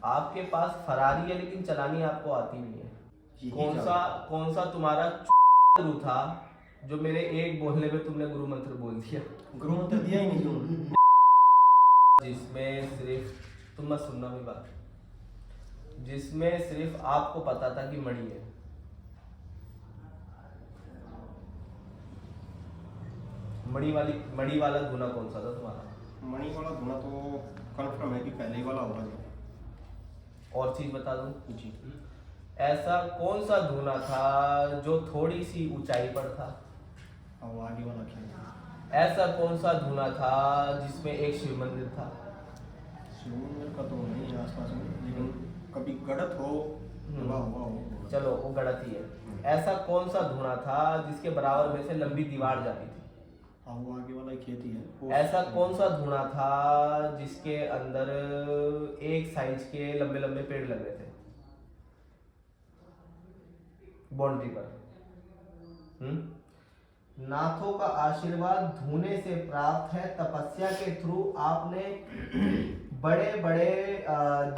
आपके पास फरारी है लेकिन चलानी आपको आती नहीं है। यही कौन सा तुम्हारा गुरु था जो मेरे एक बोलने पे तुमने गुरु मंत्र बोल दिया? गुरु मंत्र दिया ही नहीं क्यों? जिसमें सिर्फ तुम मत सुनना मेरी बात, जिसमें सिर्फ आपको पता था कि मणि है। मणि वाला धुना कौन सा था तुम्हारा? मणि वाला धुना तो कन्फर्म है कि पहले ही वाला होगा जो। और चीज बता दूं जी। ऐसा कौन सा धुना था जो थोड़ी सी ऊंचाई पर था? अब आगे वाला क्या है? ऐसा कौन सा धुना था जिसमें एक शिव मंदिर था? शिव मंदिर का तो नहीं है आसपास में, लेकिन कभी गढ़त हो हुआ हो। चलो वो गलत ही है। ऐसा कौन सा धुना था जिसके बराबर में से लंबी दीवार जाती थी? हाँ वो आगे वाला ही खेती है। ऐसा कौन सा धुना था जिसके अंदर एक साइज के लंबे लंबे पेड़ लगे थे बाउंड्री पर? नाथों का आशीर्वाद धुने से प्राप्त है। तपस्या के थ्रू आपने बड़े बड़े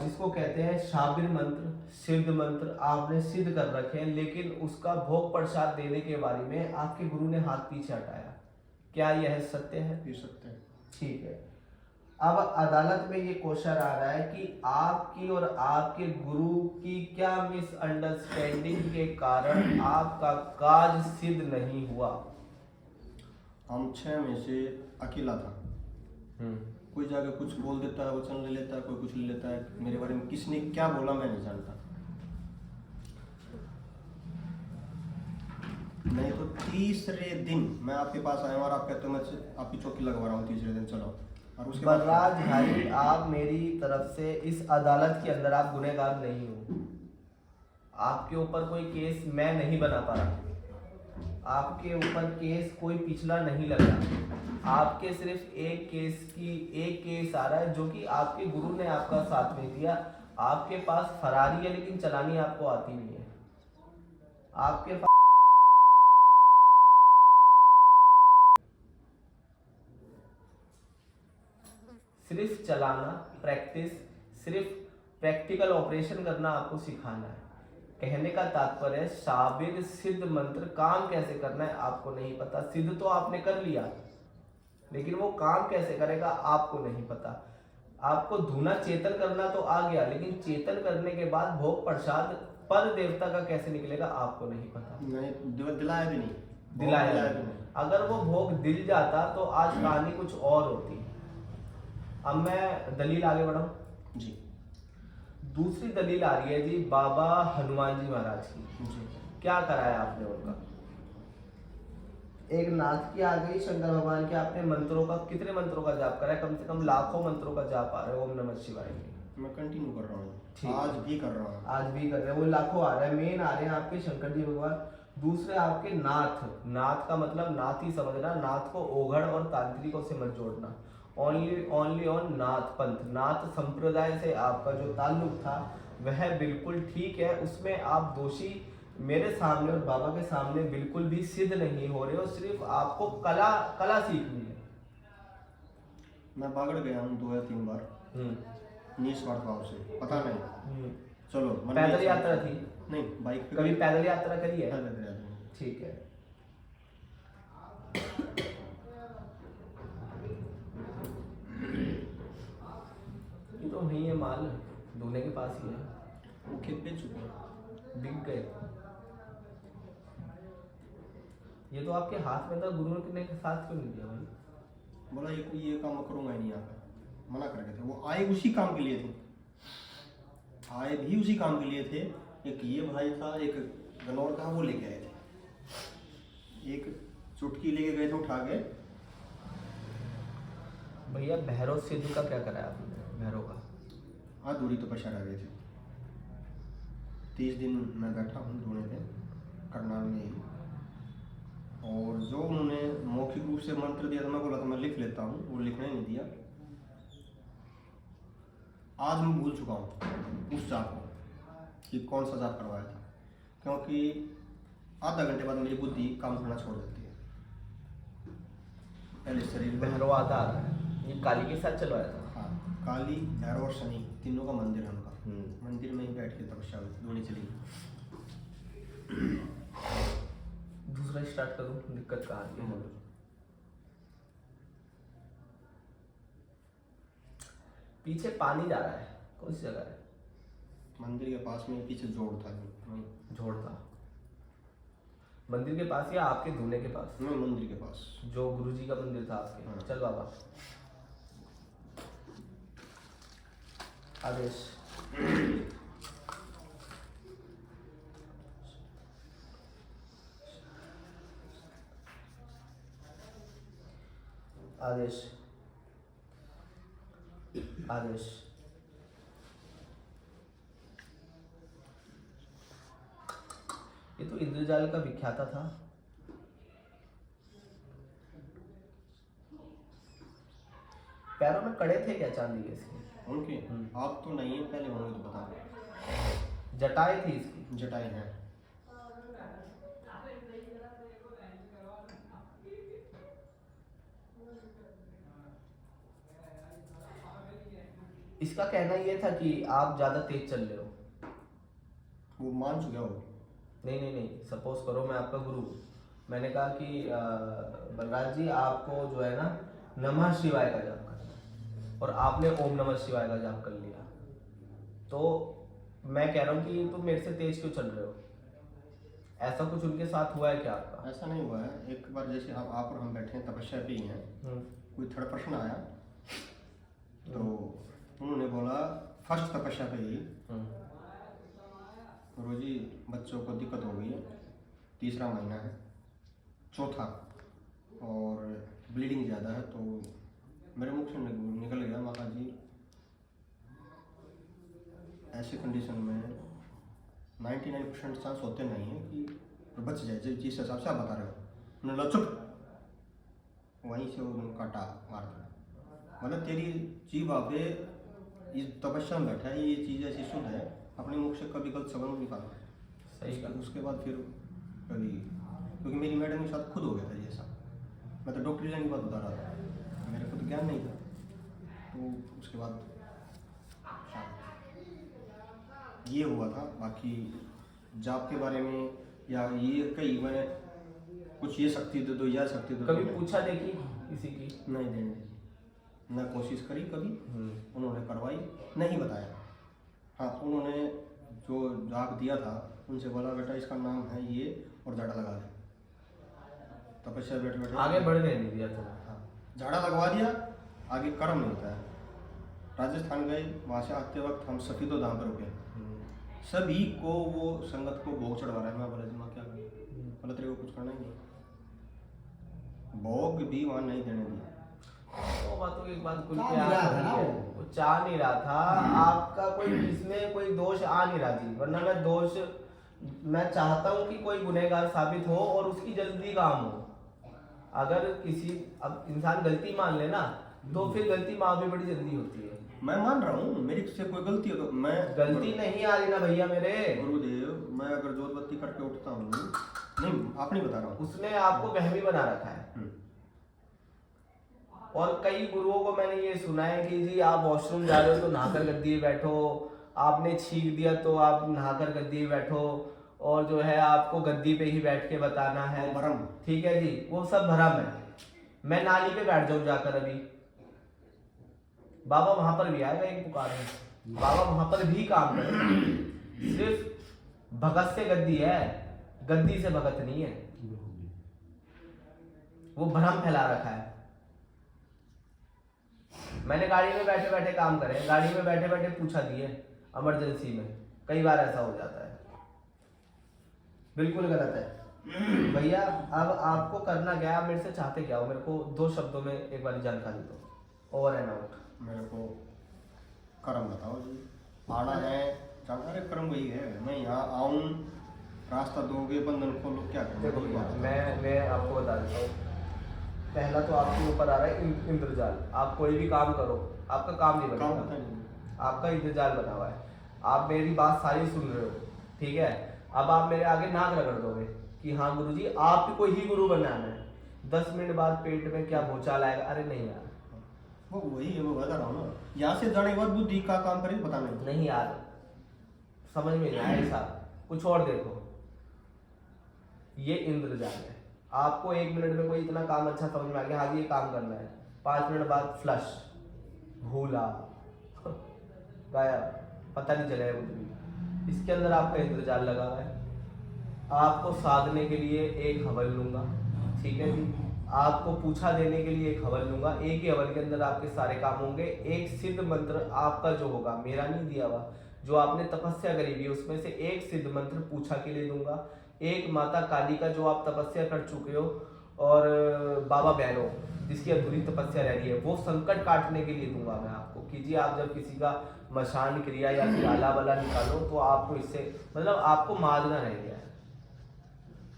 जिसको कहते हैं शाबिर मंत्र, सिद्ध मंत्र आपने सिद्ध कर रखे हैं, लेकिन उसका भोग प्रसाद देने के बारे में आपके गुरु ने हाथ पीछे हटाया। क्या यह सत्य है? ये सत्य है। ठीक है। अब अदालत में ये क्वेश्चन आ रहा है कि आपकी और आपके गुरु की क्या मिसअंडरस्टैंडिंग के कारण आपका काज सिद्ध नहीं हुआ? हम 6 में से अकेला था। कोई जाके कुछ बोल देता है, वचन ले लेता है, कोई कुछ ले लेता है। मेरे बारे में किसने क्या बोला मैं नहीं जानता। नहीं तो तीसरे दिन मैं आपके पास आया और आप कहते हो मैं आपकी चौकी लगवा रहा हूँ, तीसरे दिन चलो। और उसके बाद बलराज भाई, आप मेरी तरफ से इस अदालत के अंदर आप गुनहगार नहीं हो। आपके ऊपर कोई केस मैं नहीं बना पा रहा, आपके ऊपर केस कोई पिछला नहीं लगा। आपके सिर्फ एक केस आ रहा है जो कि आपके गुरु ने आपका साथ नहीं दिया। आपके पास फरारी है लेकिन चलानी आपको आती नहीं है। आपके पास सिर्फ चलाना प्रैक्टिस, सिर्फ प्रैक्टिकल ऑपरेशन करना आपको सिखाना है। कहने का तात्पर्य शाबिर सिद्ध मंत्र काम कैसे करना है आपको नहीं पता। सिद्ध तो आपने कर लिया लेकिन वो काम कैसे करेगा आपको नहीं पता। आपको धुना चेतन करना तो आ गया, लेकिन चेतन करने के बाद भोग प्रसाद पर देवता का कैसे निकलेगा आपको नहीं पता। नहीं दिलाया भी नहीं, दिलाया भी नहीं। अगर वो भोग दिल जाता तो आज कहानी कुछ और होती। अब मैं दलील आगे बढ़ाऊं जी। दूसरी दलील आ रही है जी बाबा हनुमान जी महाराज की। जी। क्या कराया आपने उनका? एक नाथ की आ गई, शंकर भगवान के आपने मंत्रों का, कितने मंत्रों का जाप करा है? कम से कम लाखों मंत्रों का जाप आ रहा है ओम नमः शिवाय के। मैं कंटिन्यू कर रहा हूँ, ठीक। आज भी कर रहा हूँ। आज भी कर रहे हैं, वो लाखों आ रहे हैं। मेन आ रहे हैं आपके शंकर जी भगवान, दूसरे आपके नाथ। नाथ का मतलब नाथ ही समझना, नाथ को ओघड़ और तांत्रिकों से मत जोड़ना। ओनली ऑन नाथ पंथ, नाथ संप्रदाय से आपका जो ताल्लुक था वह बिल्कुल ठीक है। उसमें आप दोषी मेरे सामने और बाबा के सामने बिल्कुल भी सिद्ध नहीं हो रहे हो। सिर्फ आपको कला सीखनी है। मैं बागड़ गया हूँ 2 या 3 बार निस्वार्थ भाव से, पता नहीं। चलो पैदल यात्रा थी? नहीं, बाइक पे। कभी पैदल यात्रा करी है? पैदल यात्रा। ठीक है। ये तो नहीं है, माल दूल्हे के पास ही है। वो खेत बेच चुके हैं, बिक गए। ये तो आपके हाथ में था, गुरु ने साथ क्यों नहीं दिया भाई? बोला ये काम करूंगा ही नहीं यहाँ पे, मना कर गए थे। वो आए उसी काम के लिए थे, आए भी उसी काम के लिए थे। एक ये भाई था, एक गनौर था, वो लेके आए थे। एक चुटकी लेके गए थे उठा के। भैया भैरव सिद्ध का क्या कराया आपने? भैरव का हाँ, दूरी तो पछाड़ गए थे। 30 दिन मैं बैठा हूँ ढूंढने पे करनाल में ही, और जो उन्होंने मौखिक रूप से मंत्र दिया था, मैं बोला था मैं लिख लेता हूँ, वो लिखने नहीं दिया। आज मैं भूल चुका हूँ उस जाप को कि कौन सा जाप करवाया था, क्योंकि आधा घंटे बाद मेरी बुद्धि काम करना छोड़ देती है। पहले शरीर भैरव आता है, ये काली के साथ चलवाया था। हाँ, काली, भैरव और शनि तीनों का मंदिर है उनका। मंदिर में ही बैठ के तपस्या धोनी चली। दूसरा स्टार्ट करूं, दिक्कत कहाँ आ रही है? पीछे पानी जा रहा है, कौन सी जगह है? मंदिर के पास में पीछे जोड़ था वहीं। जोड़ था मंदिर के पास या आपके धुने के पास? नहीं, मंदिर के पास, जो गुरुजी का मंदिर था आपके। हाँ। चल बाबा, आदेश। आदेश, आदेश। ये तो इंद्रजाल का विख्याता था। पैरों में कड़े थे क्या चांदी के इसके? उनके आप तो नहीं है, पहले होंगे तो बता। जटाएं थी इसकी? जटाएं हैं। इसका कहना ये था कि आप ज्यादा तेज चल रहे हो। वो मान चुका हो। नहीं नहीं नहीं, सपोज करो मैं आपका गुरु हूं। मैंने कहा कि बलराज जी आपको जो है ना नमः शिवाय का जाप करना है, और आपने ओम नमः शिवाय का जाप कर लिया, तो मैं कह रहा हूँ कि तुम मेरे से तेज क्यों चल रहे हो? ऐसा कुछ उनके साथ हुआ है क्या आपका? ऐसा नहीं हुआ है। एक बार जैसे आप और हम बैठे हैं तपस्या पे ही हैं, कोई थर्ड पर्सन आया तो उन्होंने बोला फर्स्ट तपस्या पे ही, गुरुजी बच्चों को दिक्कत हो गई, तीसरा महीना है, चौथा, और ब्लीडिंग ज़्यादा है, तो मेरे मुख से निकल गया माता जी ऐसी कंडीशन में 99% चांस होते नहीं है कि बच जाए, जिस हिसाब से आप बता रहे हो। उन्होंने बोला चुप, वहीं से वो काटा मार दिया। मतलब तेरी जीभ आपे इस तपस्या में बैठा है, ये चीज़ ऐसी शुद्ध है, अपने मुख से कभी गलत शब्द नहीं निकाला। सही कहा। उसके बाद फिर कभी, क्योंकि मेरी मैडम के साथ खुद हो गया था ये सब। मैं तो डॉक्टरी लाइन की बात बता रहा था, मेरे को तो ज्ञान नहीं था। तो उसके बाद ये हुआ था। बाकी जाप के बारे में या ये कई मैंने कुछ ये शक्ति दे दो, यह शक्ति दे दो, कभी पूछा देखी किसी की? नहीं देने दी, न कोशिश करी कभी, उन्होंने करवाई नहीं, बताया। हाँ, उन्होंने जो जाप दिया था उनसे बोला बेटा इसका नाम है ये, और झाड़ा लगा दे। तपस्या बैठे बैठे आगे बढ़ने नहीं दिया तो। हाँ, झाड़ा लगवा दिया, आगे कर्म नहीं होता है। राजस्थान गए, वहाँ से आते वक्त हम सफीदो धाम पर रुके, सभी को वो संगत को भोग चढ़वा रहा है। मैं बोला जी मैं क्या करूँ? बोला तेरे को कुछ करना ही नहीं, भोग भी वहाँ नहीं देने दिया। वो बातों की एक बात खुल चाह के नहीं आ रहा था ना रही है। वो चाह नहीं रहा था, आपका कोई इसमें कोई दोष आ नहीं रहा थी, वरना मैं चाहता हूँ कि कोई गुनहगार साबित हो और उसकी जल्दी काम हो। अगर किसी अब इंसान गलती मान ले ना, तो फिर गलती माफ भी बड़ी जल्दी होती है। मैं मान रहा हूँ मेरी से कोई गलती हो तो मैं, गलती नहीं आ रही ना भैया मेरे। गुरुदेव, मैं अगर जोत बत्ती करके उठता हूँ, नहीं आप नहीं बता रहा हूँ, उसने आपको वहमी बना रखा है। और कई गुरुओं को मैंने ये सुना है कि जी आप वॉशरूम जा रहे हो तो नहाकर गद्दी में बैठो, आपने छींक दिया तो आप नहाकर गद्दी में बैठो, और जो है आपको गद्दी पे ही बैठ के बताना है। भरम। ठीक है जी, वो सब भरम है। मैं नाली पे बैठ जाऊं जाकर अभी, बाबा वहां पर भी आएगा, एक पुकार है, बाबा वहां पर भी काम करेगा। सिर्फ भगत से गद्दी है, गद्दी से भगत नहीं है। वो भ्रम फैला रखा है। मैंने गाड़ी में बैठे बैठे काम करे, गाड़ी में बैठे बैठे पूछा दिए, इमरजेंसी में कई बार ऐसा हो जाता है। बिल्कुल गलत है भैया। अब आपको करना क्या, आप मेरे से चाहते क्या हो? मेरे को 2 शब्दों में एक बार जानकारी दो, ओवर एंड आउट। मेरे को कर्म बताओ जी, आना है जाना है, कर्म वही है। मैं यहाँ आऊँ, रास्ता दोगे, बंधन खोलो, क्या देखो करूँ? मैं आपको बता देता हूँ। पहला तो आपके ऊपर आ रहा है इंद्रजाल। आप कोई भी काम करो, आपका काम नहीं काम बनेगा, पता नहीं। आपका इंद्रजाल बना हुआ है। आप मेरी बात सारी सुन रहे हो, ठीक है? अब आप मेरे आगे नाक रगड़ दोगे कि हाँ गुरुजी आपको ही गुरु बनाना है। 10 मिनट बाद पेट में क्या भूचाल आएगा? अरे नहीं यार, वो वही है, वो बता रहा हूँ ना। यहाँ से जाने के बाद बुद्धि का काम करे, पता नहीं। नहीं यार, समझ में नहीं आया ऐसा, कुछ और देखो। ये इंद्रजाल है। आपको 1 मिनट में कोई इतना काम अच्छा समझ में आ गया, हाँ ये काम करना है, 5 मिनट बाद फ्लश, भूला, गायब, पता नहीं चलेगा कुछ भी। इसके अंदर आपका इंद्रजाल लगा हुआ है। आपको साधने के लिए एक हवन लूंगा, ठीक है जी। आपको पूछा देने के लिए एक हवन लूंगा। एक ही हवन के अंदर आपके सारे काम होंगे। एक सिद्ध मंत्र आपका जो होगा, मेरा नहीं दिया हुआ, जो आपने तपस्या करी हुई है उसमें से एक सिद्ध मंत्र पूछा के लिए दूंगा। एक माता काली का जो आप तपस्या कर चुके हो, और बाबा भैरव जिसकी अधूरी तपस्या रह रही है, वो संकट काटने के लिए दूंगा मैं आपको। कीजिए, आप जब किसी का मशान क्रिया या फिर आला वाला निकालो तो आपको इससे मतलब आपको मारना रह गया है।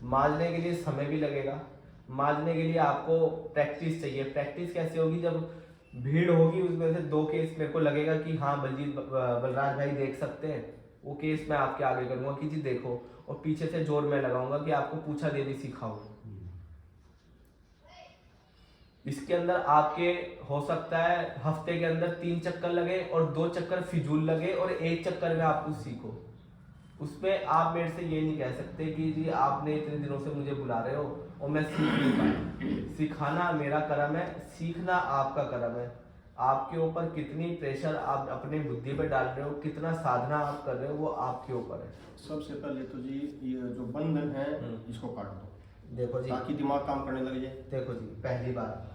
मारने के लिए समय भी लगेगा, मारने के लिए आपको प्रैक्टिस चाहिए। प्रैक्टिस कैसे होगी? जब भीड़ होगी उसमें से 2 केस मेरे को लगेगा कि हाँ बलजीत बलराज भाई देख सकते हैं, वो केस मैं आपके आगे करूंगा कि जी देखो, और पीछे से जोर मैं लगाऊंगा कि आपको पूछा देनी सिखाऊं। इसके अंदर आपके हो सकता है हफ्ते के अंदर 3 चक्कर लगे और 2 चक्कर फिजूल लगे और 1 चक्कर में आप कुछ सीखो। उसमें आप मेरे से ये नहीं कह सकते कि जी आपने इतने दिनों से मुझे बुला रहे हो और मैं सीख नहीं पाया। सिखाना मेरा कर्म है, सीखना आपका कर्म है। आपके ऊपर कितनी प्रेशर आप अपने बुद्धि पे डाल रहे हो, कितना साधना आप कर रहे हो, वो आपके ऊपर है। सबसे पहले तो जी ये जो बंधन है इसको काट दो, देखो जी, ताकि दिमाग काम करने लग जाए। देखो जी, पहली बात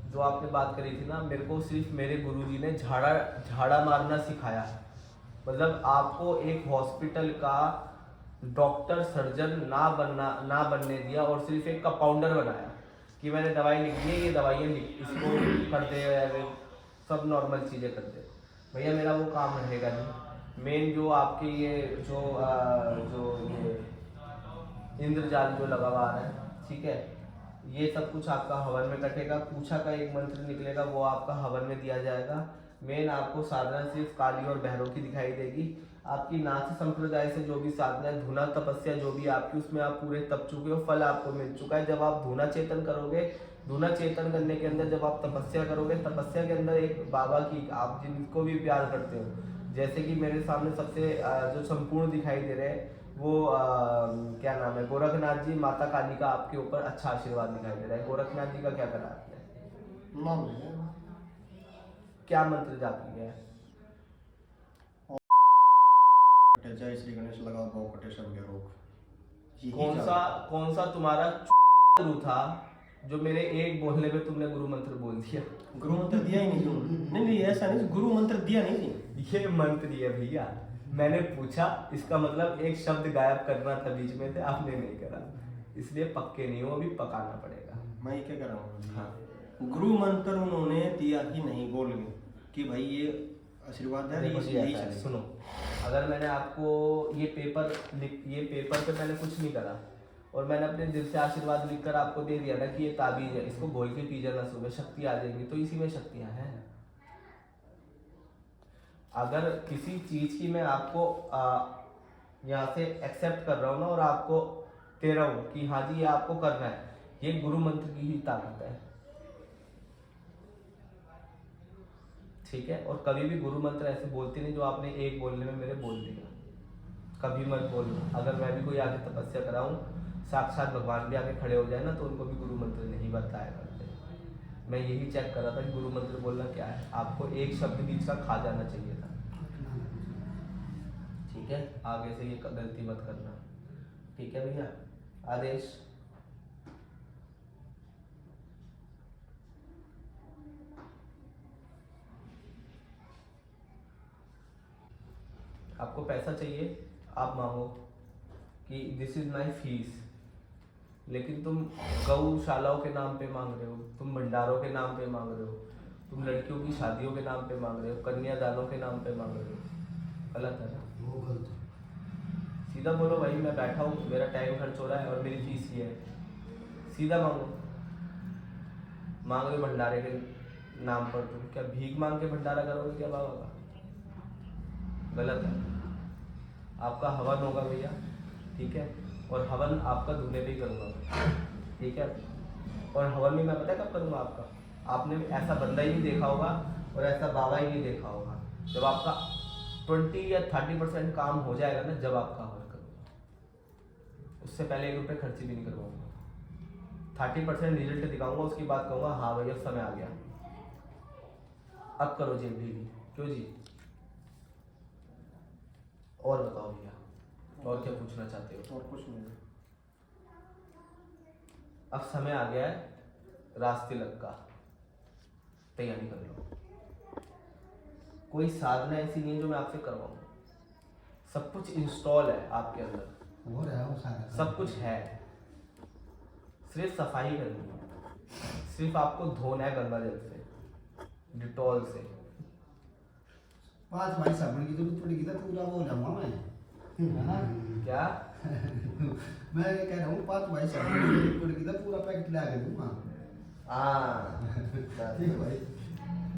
जो आपने बात करी थी ना, मेरे को सिर्फ मेरे गुरुजी ने झाड़ा मारना सिखाया। मतलब आपको एक हॉस्पिटल का डॉक्टर सर्जन ना बनने दिया और सिर्फ एक कंपाउंडर बनाया कि मैंने दवाई लिख दी है, ये दवाइयाँ इसको कर दे, सब नॉर्मल चीज़ें कर दे। भैया मेरा वो काम रहेगा नहीं। मेन जो आपके ये जो ये इंद्रजाल जो लगा हुआ है, ठीक है, ये सब कुछ आपका हवन में कटेगा। पूछा का एक मंत्र निकलेगा, वो आपका हवन में दिया जाएगा। मेन आपको साधना सिर्फ काली और भैरव की दिखाई देगी। आपकी नाथ संप्रदाय से जो भी साधना है, धुना तपस्या जो भी आपकी, उसमें आप पूरे तप चुके हो, फल आपको मिल चुका है। जब आप धुना चेतन करोगे, धुना चेतन करने के अंदर जब आप तपस्या करोगे, तपस्या के अंदर एक बाबा की, आप जिनको भी प्यार करते हो, जैसे कि मेरे सामने सबसे जो संपूर्ण दिखाई दे रहे हैं वो क्या नाम है, गोरखनाथ जी, माता काली का आपके ऊपर अच्छा आशीर्वाद दिखाई दे रहा है। गोरखनाथ जी का क्या करा आपने? नाम है क्या मंत्र जाप किया है? जय श्री गणेश लगाओ बहु कटे सब के रोग। कौन सा तुम्हारा गुरु था जो मेरे एक बोलने पे तुमने गुरु मंत्र बोल दिया? गुरु मंत्र दिया ही नहीं। नहीं ऐसा नहीं, गुरु मंत्र दिया नहीं। ये मंत्र है भैया, मैंने पूछा, इसका मतलब एक शब्द गायब करना था बीच में से, आपने नहीं करा, इसलिए पक्के नहीं हो, अभी पकाना पड़ेगा। मैं क्या कर रहा हूँ? हाँ, गुरु मंत्र उन्होंने दिया ही नहीं, बोल गए कि भाई ये आशीर्वाद है। देखो जी, ऐसा है, सुनो, अगर मैंने आपको ये पेपर पे मैंने कुछ नहीं करा और मैंने अपने दिल से आशीर्वाद लिखकर आपको दे दिया ना कि ये ताबीज है, इसको घोल के पी जाना, सुबह शक्ति आ जाएगी, तो इसी में शक्तियां हैं। अगर किसी चीज की मैं आपको यहाँ से एक्सेप्ट कर रहा हूँ ना और आपको दे रहा हूँ कि हाँ जी ये आपको करना है, ये गुरु मंत्र की ही ताकत है, ठीक है। और कभी भी गुरु मंत्र ऐसे बोलते नहीं जो आपने एक बोलने में मेरे बोल दिया, कभी मत बोलना। अगर मैं भी कोई आगे तपस्या कराऊं, साक्षात भगवान भी आगे खड़े हो जाए ना, तो उनको भी गुरु मंत्र नहीं बताया करते। मैं यही चेक कर रहा था कि गुरु मंत्र बोलना क्या है। आपको एक शब्द बीच का खा जाना चाहिए था, ठीक है। आगे से ये गलती मत करना, ठीक है भैया। आदेश। आपको पैसा चाहिए, आप मांगो कि दिस इज माई फीस, लेकिन तुम गौशालाओं के नाम पे मांग रहे हो, तुम भंडारों के नाम पे मांग रहे हो, तुम लड़कियों की शादियों के नाम पे मांग रहे हो, कन्यादानों के नाम पे मांग रहे हो। गलत है ना? वो गलत है। सीधा बोलो भाई मैं बैठा हूँ, मेरा टाइम खर्च हो रहा है और मेरी फीस ये है, सीधा मांगो। मांग रहे हो भंडारे के नाम पर, तुम क्या भीख मांग के भंडारा करोगे क्या बाबा का? गलत है। आपका हवन होगा भैया, ठीक है, और हवन आपका धुने पे ही करूँगा, ठीक है। और हवन भी मैं पता कब करूँगा आपका? आपने ऐसा बंदा ही नहीं देखा होगा और ऐसा बाबा ही नहीं देखा होगा, जब आपका 20 या 30% काम हो जाएगा ना जब आप कवर करूँगा, उससे पहले 1 रुपये खर्ची भी नहीं करवाऊंगा। 30% रिजल्ट दिखाऊंगा, उसकी बात कहूँगा हाँ भैया समय आ गया, अब करो जेब ढीली। क्यों जी? और बताओ भैया, और क्या पूछना चाहते हो? और कुछ नहीं। अब समय आ गया है रास्ते लग का, तैयारी कर लो। कोई साधना ऐसी नहीं है जो मैं आपसे करवाऊँ, सब कुछ इंस्टॉल है आपके अंदर, हो रहा है वो सारा सब कुछ है, सिर्फ सफाई करनी है, सिर्फ आपको धोना है गंगा जल से, डिटॉल से। 5 भाई साबुन की जरूरत पड़ेगी तो पूरा वो जाऊंगा मैं, है ना? क्या? मैं ये कह रहा हूँ 5 भाई साबुन की जरूरत पड़ेगी तो पूरा पैकेट ला के दूंगा। हाँ ठीक है भाई।